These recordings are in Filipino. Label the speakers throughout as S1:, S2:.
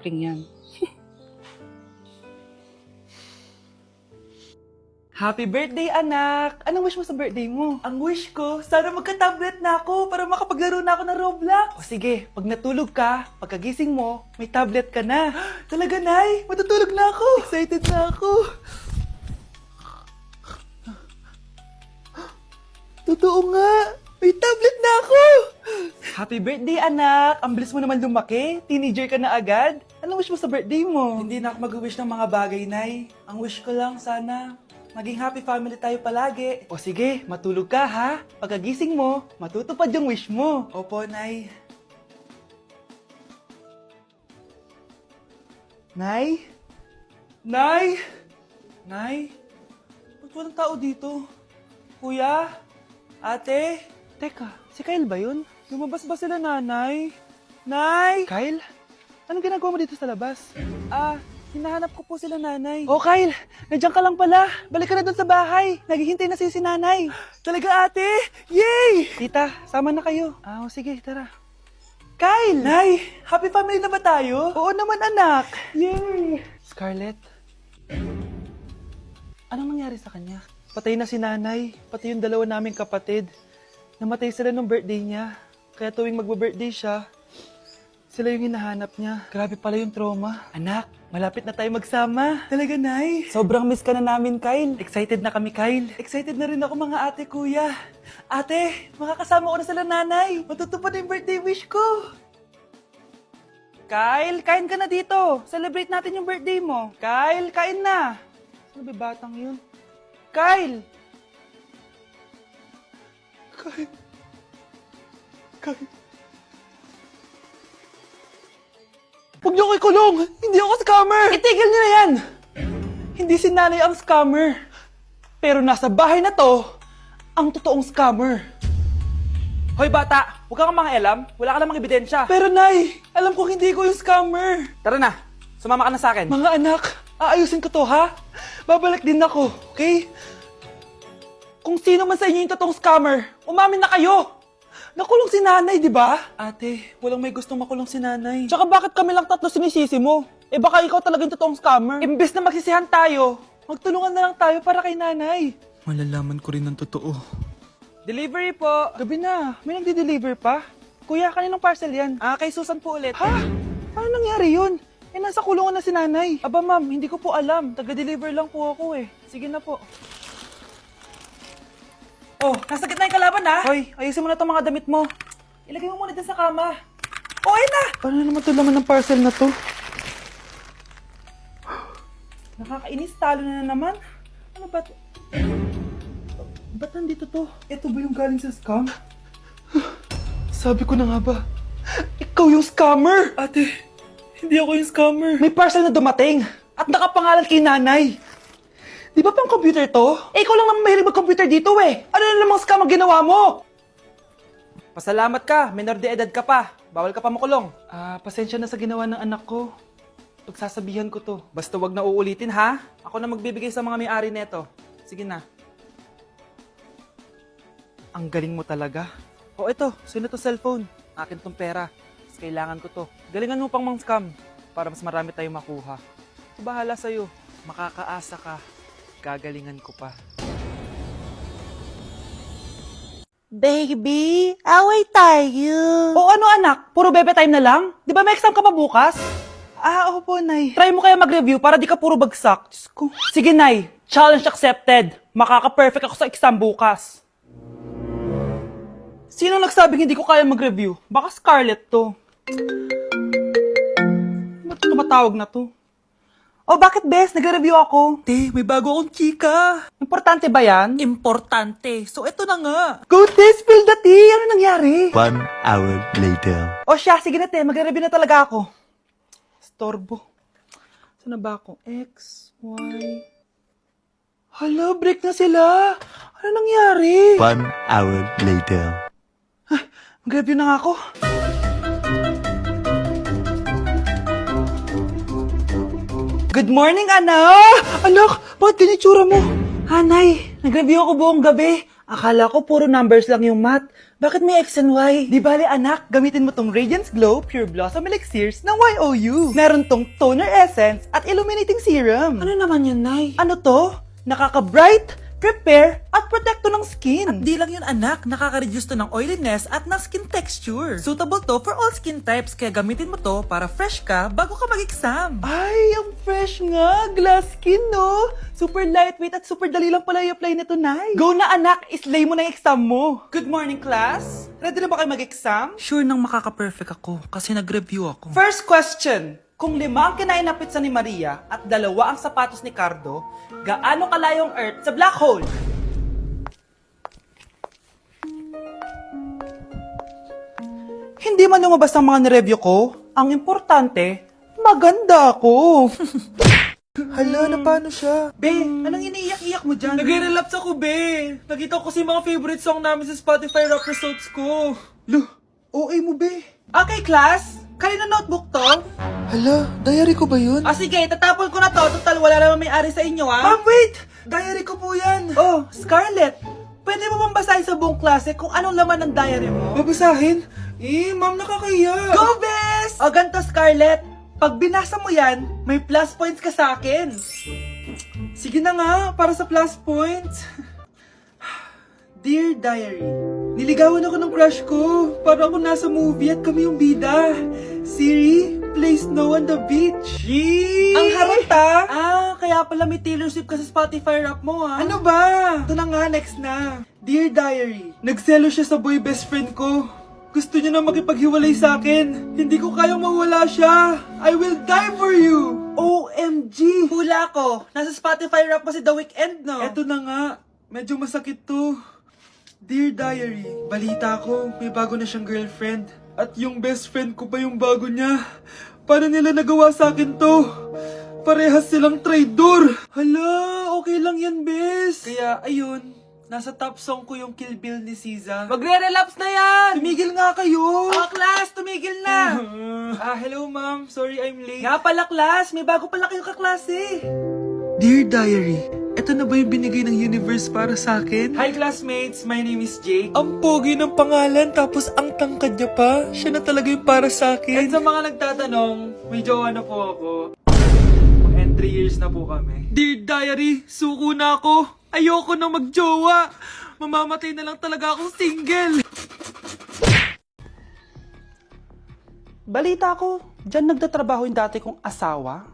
S1: Ring yan. Happy birthday, anak! Anong wish mo sa birthday mo? Ang wish ko, sana magka-tablet na ako para makapaglaro na ako ng Roblox. O sige, pag natulog ka, pagkagising mo, may tablet ka na. Talaga, Nay? Matutulog na ako. Excited na ako. Totoo nga. May tablet na ako. Happy birthday, anak! Ang bilis mo naman lumaki. Teenager ka na agad. Anong wish mo sa birthday mo? Hindi na ako mag-wish ng mga bagay, Nay. Ang wish ko lang, sana maging happy family tayo palagi. O sige, matulog ka ha. Pagkagising mo, matutupad yung wish mo. Opo, Nay. Nay? Nay? Nay? Ba't walang tao dito? Kuya? Ate? Teka, si Kyle ba yun? Lumabas ba sila, nanay? Nay? Kyle? Anong ginagawa mo dito sa labas? Hinahanap ko po sila, nanay. Oh, Kyle! Nandiyan ka lang pala. Balik ka na doon sa bahay. Naghihintay na si nanay. Talaga, ate? Yay! Tita, sama na kayo. Sige, tara. Kyle! Nay, happy family na ba tayo? Oo naman, anak. Yay! Scarlett? Anong nangyari sa kanya? Patay na si nanay, pati yung dalawa naming kapatid. Namatay sila nung birthday niya. Kaya tuwing magbe-birthday siya, sila yung hinahanap niya. Grabe pala yung trauma. Anak, malapit na tayo magsama. Talaga, Nay. Sobrang miss ka na namin, Kyle. Excited na kami, Kyle. Excited na rin ako, mga ate, kuya. Ate, makakasama ko na sila, nanay. Matutupad na yung birthday wish ko. Kyle, kain ka na dito. Celebrate natin yung birthday mo. Kyle, kain na. Ano ba batang yun? Kyle! Kyle. Huwag niyo ko ikulong! Hindi ako scammer! Itigil niyo na yan! Hindi si nanay ang scammer. Pero nasa bahay na to, ang totoong scammer. Hoy bata, huwag kang mangialam. Wala ka namang ebidensya. Pero nay, alam ko hindi ko yung scammer. Tara na, sumama ka na sa akin. Mga anak, aayusin ko to ha? Babalik din ako, okay? Kung sino man sa inyo yung totoong scammer, umamin na kayo! Nakulong si nanay, di ba? Ate, walang may gustong makulong si nanay. Tsaka bakit kami lang tatlo sinisisi mo? Baka ikaw talaga yung totoong scammer. Imbes na magsisihan tayo, magtulungan na lang tayo para kay nanay.
S2: Malalaman ko rin ang totoo.
S1: Delivery po. Gabi na, may nagdi-deliver pa? Kuya, kaninong parcel yan? Kay Susan po ulit. Ha? Paano nangyari yun? Nasa kulungan na si nanay. Aba ma'am, hindi ko po alam. Taga-deliver lang po ako eh. Sige na po. Oh, nasa gitna yung kalaban ha? Hoy, ayusin mo na itong mga damit mo. Ilagay mo muna dyan sa kama. Oh, ayun na! Paano naman ito laman ng parcel na to? Nakakainis, talo na naman. Ano ba ito? Ba't nandito to? Ito ba yung galing sa scam? Sabi ko na nga ba, ikaw yung scammer! Ate, hindi ako yung scammer. May parcel na dumating at nakapangalan kay nanay. Di ba pang computer to? Ikaw lang naman mahilig mag-computer dito eh. Ano na namang scam ang ginawa mo? Pasalamat ka, minor de edad ka pa. Bawal ka pa makulong. Pasensya na sa ginawa ng anak ko. Pagsasabihan ko to. Basta wag na uulitin ha. Ako na magbibigay sa mga may-ari neto. Sige na. Ang galing mo talaga. O ito, sino to cellphone? Akin tong pera. Mas kailangan ko to. Galingan mo pang mang-scam para mas marami tayong makuha. Bahala sa'yo. Makakaasa ka. Gagalingan ko pa.
S3: Baby, away tayo.
S1: O ano anak? Puro bebe time na lang? Di ba may exam ka pa bukas? Opo, Nay. Try mo kaya mag-review para di ka puro bagsak. Diyos ko. Sige, Nay. Challenge accepted. Makaka-perfect ako sa exam bukas. Sino nagsabing hindi ko kaya mag-review? Baka Scarlett to. Ba't tumatawag na to? Oh, bakit, Bes? Nag-review ako.
S2: Te, may bago akong chika.
S1: Importante ba yan?
S2: Importante. So, eto na nga.
S1: Go, Te! Spill the tea! Ano nangyari?
S4: 1 hour later.
S1: O siya, sige na, Te. Mag-review na talaga ako. Storbo. Saan na ba ako? X, Y... Hala, break na sila. Ano nangyari?
S4: 1 hour later.
S1: Mag-review na nga ako. Good morning, anak! Anak, bakit ganyan tsura mo? Hanay, nag-review ako buong gabi. Akala ko puro numbers lang yung math. Bakit may X and Y? Di bale anak, gamitin mo tong Radiance Glow Pure Blossom Elixirs ng YOU. Meron tong toner essence at illuminating serum. Ano naman yun, Nay? Ano to? Nakaka-bright, prepare, at protekto ng skin.
S2: At di lang yun anak, nakaka-reduce to ng oiliness at ng skin texture. Suitable to for all skin types, kaya gamitin mo to para fresh ka bago ka mag-exam.
S1: Ay, ang fresh nga. Glass skin, no? Super lightweight at super dali lang pala i-apply nito, Nay. Go na, anak. Islay mo na yung exam mo. Good morning, class. Ready na ba kayo mag-exam?
S2: Sure nang makaka-perfect ako kasi nag-review ako.
S1: First question. Kung 5 ang kinain na pizza ni Maria at 2 ang sapatos ni Cardo, gaano kalayong Earth sa black hole? Hindi man lumabas ang mga nireview ko. Ang importante, maganda ako.
S2: Hala, na paano siya?
S1: Be, anong iniiyak-iyak mo dyan?
S2: Nag-relapse ako, be. Nakita ko kasi mga favorite song namin sa Spotify rap results ko.
S1: Lo, OA mo, be. Okay, class. Kanina notebook to?
S2: Hala, diary ko ba yun?
S1: Ah, sige, tatapon ko na to. Total, wala naman may-ari sa inyo, ha?
S2: Ma'am, wait! Diary ko po yan.
S1: Oh, Scarlett. Pwede mo bang basahin sa buong klase kung anong laman ng diary mo?
S2: Babasahin? Ma'am, nakakahiya.
S1: Go, Bes! O, ganito, Scarlett. Pag binasa mo yan, may plus points ka sa akin.
S2: Sige na nga, para sa plus points.
S1: Dear Diary,
S2: Niligawan ako ng crush ko. Para ako nasa movie at kami yung bida. Siri, play Snow on the Beach. Yee!
S1: ang harot ha?
S2: Ah, kaya pala may Taylor Swift ka sa Spotify rap mo ah.
S1: Ano ba?
S2: Ito na nga, next na. Dear Diary, nagselo siya sa boy best friend ko. Gusto niya na makipaghiwalay sa akin. Hindi ko kayang mawala siya. I will die for you.
S1: OMG! Hula ko. Nasa Spotify rap mo si The Weeknd, no?
S2: Eto na nga, medyo masakit to. Dear Diary, balita ko, may bago na siyang girlfriend. At yung best friend ko pa yung bago niya. Paano nila nagawa sa akin to? Parehas silang traitor. Hala, okay lang yan, bes. Kaya, ayun, nasa top song ko yung Kill Bill ni SZA.
S1: Magre-relapse na yan!
S2: Tumigil nga kayo!
S1: Oh, class, tumigil na!
S2: Hello ma'am, sorry I'm late.
S1: Nga pala, class, may bago pala kayong kaklase.
S2: Dear Diary, eto na ba yung binigay ng universe para sa akin?
S1: Hi, classmates. My name is Jake.
S2: Ang pogi ng pangalan, tapos ang tangkad niya pa. Siya na talaga yung para sa
S1: And
S2: akin.
S1: sa mga nagtatanong, may jowa na po ako. And 3 years na po kami.
S2: Dear Diary, suko na ako. Ayoko na magjowa. Mamamatay na lang talaga akong single.
S1: Balita ko, dyan nagtatrabaho yung dati kong asawa.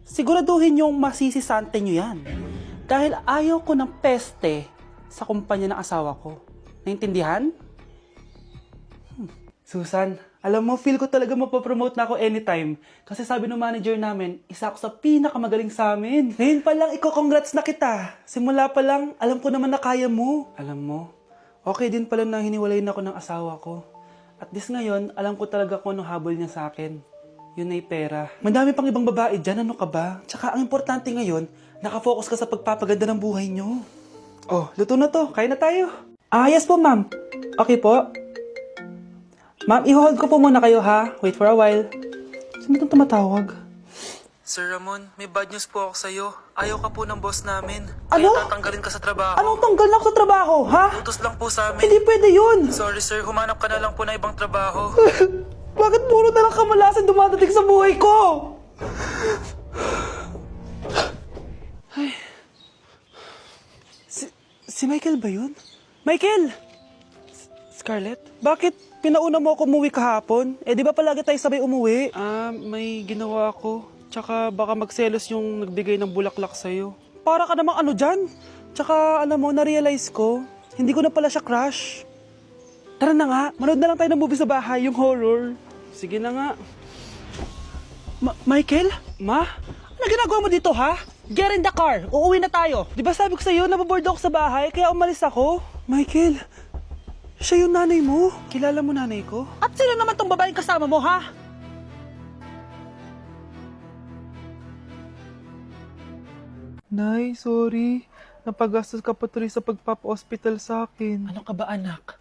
S1: Siguraduhin yung masisisante nyo yan. Dahil ayaw ko ng peste sa kumpanya ng asawa ko. Naintindihan? Susan, alam mo, feel ko talaga mapapromote na ako anytime. Kasi sabi ng manager namin, isa ako sa pinakamagaling sa amin. Ngayon pa lang, congrats na kita. Simula pa lang, alam ko naman na kaya mo. Alam mo, okay din pala na hiniwalay na ako ng asawa ko. At this ngayon, alam ko talaga kung anong habol niya sa akin. Yun ay pera. Madami pang ibang babae dyan, ano ka ba? Tsaka ang importante ngayon, nakafocus ka sa pagpapaganda ng buhay nyo. Oh, luto na to. Kain na tayo. Ah, yes po, ma'am. Okay po. Ma'am, i-hold ko po muna kayo, ha? Wait for a while. Sino itong tumatawag?
S2: Sir Ramon, may bad news po ako sa'yo. Ayaw ka po ng boss namin.
S1: Ano?
S2: Kaya tatanggalin ka sa trabaho.
S1: Anong tanggal na ako sa trabaho, ha?
S2: Utos lang po sa amin.
S1: Hindi pwede yun.
S2: Sorry sir, humanap ka na lang po na ibang trabaho.
S1: Bakit puro na lang kamalasan dumadating sa buhay ko? Ay. Si Michael ba yun? Michael! Scarlett? Bakit pinauna mo ako umuwi kahapon? Eh, di ba palagi tayo sabay umuwi?
S2: May ginawa ako. Tsaka baka magselos yung nagbigay ng bulaklak sa'yo.
S1: Para ka namang ano dyan? Tsaka, alam mo, na-realize ko, hindi ko na pala siya crush. Tara na nga, manood na lang tayo ng movie sa bahay, yung horror.
S2: Sige na nga.
S1: Michael? Ma? Ano ginagawa mo dito, ha? Get in the car, uuwi na tayo. Di ba sabi ko sa'yo, nababoard ako sa bahay, kaya umalis ako? Michael, siya yung nanay mo. Kilala mo nanay ko? At sino naman tong babaeng kasama mo, ha?
S2: Nay, sorry. Napagastos ka pa tuloy sa pagpapa-hospital sa akin.
S1: Ano ka ba, anak?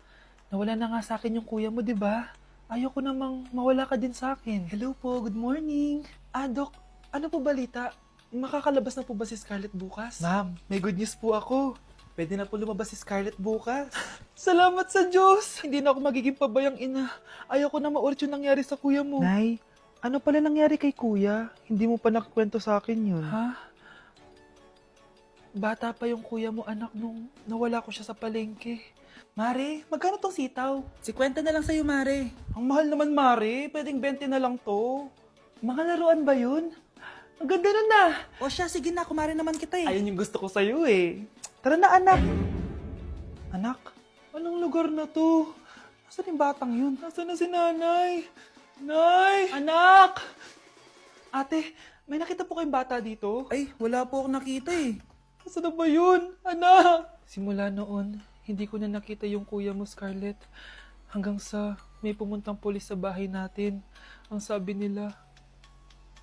S1: Nawala na nga sa akin yung kuya mo, di ba? Ayoko namang mawala ka din sa akin. Hello po, good morning. Dok, ano po balita? Makakalabas na po ba si Scarlett bukas? Ma'am, may good news po ako. Pwede na po lumabas si Scarlett bukas. Salamat sa Diyos! Hindi na ako magiging pabayang ina. Ayoko na maulit yung nangyari sa kuya mo. Nay, ano pala nangyari kay kuya? Hindi mo pa nakakwento sa akin yun. Ha? Bata pa yung kuya mo, anak, nung nawala ko siya sa palengke. Mare, magkano tong sitaw? 50 na lang sa'yo, Mare. Ang mahal naman, Mare. Pwedeng 20 na lang to. Mga laruan ba yun? Ang ganda nun na. O siya, sige na, kumare naman kita eh. Ayun yung gusto ko sa'yo eh. Tara na, anak. Anak, anong lugar na to? Nasaan yung batang yun? Nasaan na si nanay? Nay! Anak! Ate, may nakita po kayong bata dito? Ay, wala po akong nakita eh. Nasaan na ba yun? Anak! Simula noon, hindi ko na nakita yung kuya mo, Scarlett. Hanggang sa may pumuntang pulis sa bahay natin. Ang sabi nila,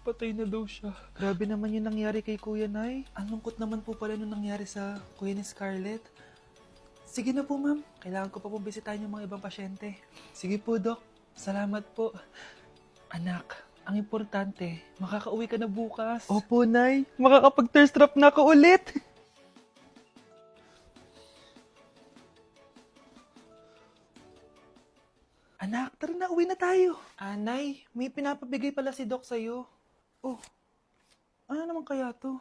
S1: patay na daw siya. Grabe naman yung nangyari kay Kuya Nay. Ang lungkot naman po pala nung nangyari sa kuya ni Scarlett. Sige na po, ma'am. Kailangan ko pa pong bisitahin yung mga ibang pasyente. Sige po, Doc. Salamat po. Anak, ang importante, makakauwi ka na bukas. Opo, Nay. Makakapag-thirst trap na ako ulit. Anak, tara na, uwi na tayo. Nay, may pinapabigay pala si Doc sa'yo. Oh, ano naman kaya to?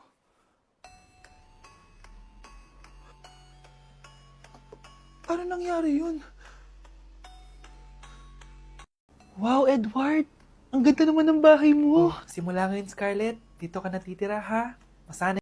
S1: Paano nangyari yun? Wow, Edward! Ang ganda naman ng bahay mo. Simula ngayon, Scarlett. Dito ka natitira, ha? Masanay